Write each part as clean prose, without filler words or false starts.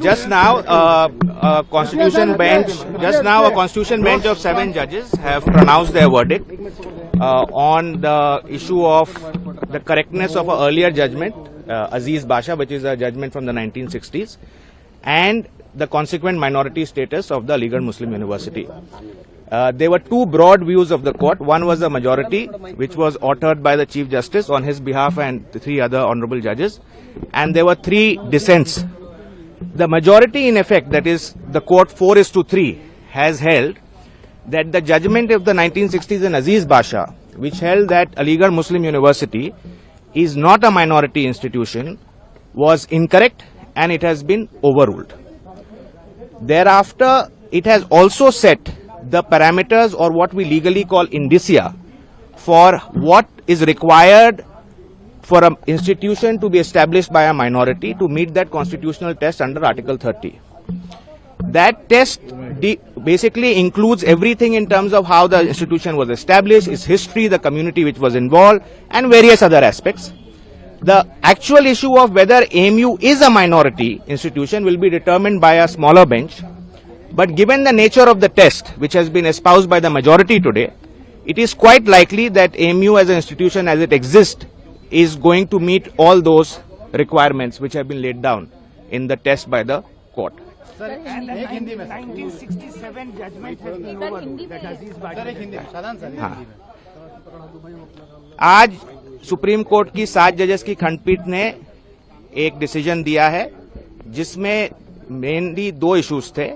Just now, a constitution bench of 7 judges have pronounced their verdict on the issue of the correctness of an earlier judgment, Aziz Basha, which is a judgment from the 1960s, and the consequent minority status of the Aligarh Muslim University. There were 2 broad views of the court. One was the majority, which was authored by the Chief Justice on his behalf and 3 other honorable judges, and there were 3 dissents. The majority, in effect, that is the court 4:3, has held that the judgment of the 1960s in Aziz Basha, which held that Aligarh Muslim University is not a minority institution, was incorrect and it has been overruled. Thereafter, it has also set the parameters, or what we legally call indicia, for what is required for an institution to be established by a minority to meet that constitutional test under Article 30. That test basically includes everything in terms of how the institution was established, its history, the community which was involved, and various other aspects. The actual issue of whether AMU is a minority institution will be determined by a smaller bench. But given the nature of the test, which has been espoused by the majority today, it is quite likely that AMU as an institution as it exists is going to meet all those requirements which have been laid down in the test by the court. Sir, 1967 judgment has been overruled. That Aziz Basha. आज supreme court की 7 जजेस की खंडपीठ ने एक decision दिया है जिसमें मेनली 2 इश्यूज थे।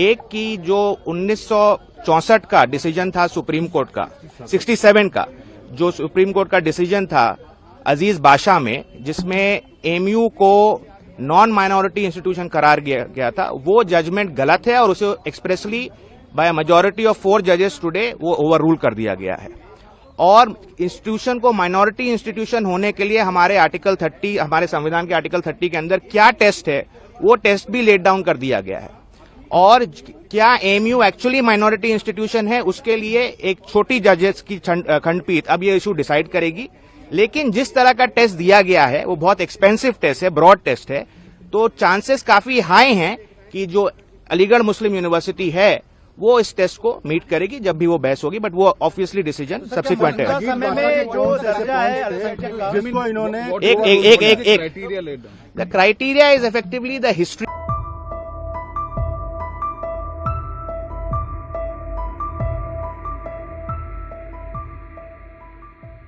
एक की जो 1964 का डिसीजन था सुप्रीम कोर्ट का, 67 का जो सुप्रीम कोर्ट का डिसीजन था अजीज बाशा में, जिसमें एमयू को नॉन माइनॉरिटी इंस्टीट्यूशन करार गया था, वो जजमेंट गलत है और उसे एक्सप्रेसली बाय मेजॉरिटी ऑफ 4 जजेस टुडे वो ओवररूल कर दिया गया है। और इंस्टीट्यूशन को माइनॉरिटी इंस्टीट्यूशन होने के लिए हमारे आर्टिकल 30, हमारे संविधान के आर्टिकल 30 के अंदर क्या टेस्ट है, वो टेस्ट भी लेट डाउन कर दिया गया है। और क्या एमयू एक्चुअली माइनॉरिटी इंस्टीट्यूशन है, उसके लिए एक छोटी जजेस की खंडपीठ अब ये इशू डिसाइड करेगी। लेकिन जिस तरह का टेस्ट दिया गया है वो बहुत एक्सपेंसिव टेस्ट है, ब्रॉड टेस्ट है, तो चांसेस काफी हाई हैं कि जो अलीगढ़ मुस्लिम यूनिवर्सिटी है वो इस टेस्ट को मीट करेगी जब भी वो बहस होगी। बट वो ऑब्वियसली डिसीजन सब्सिक्वेंट है। The criteria is effectively the history.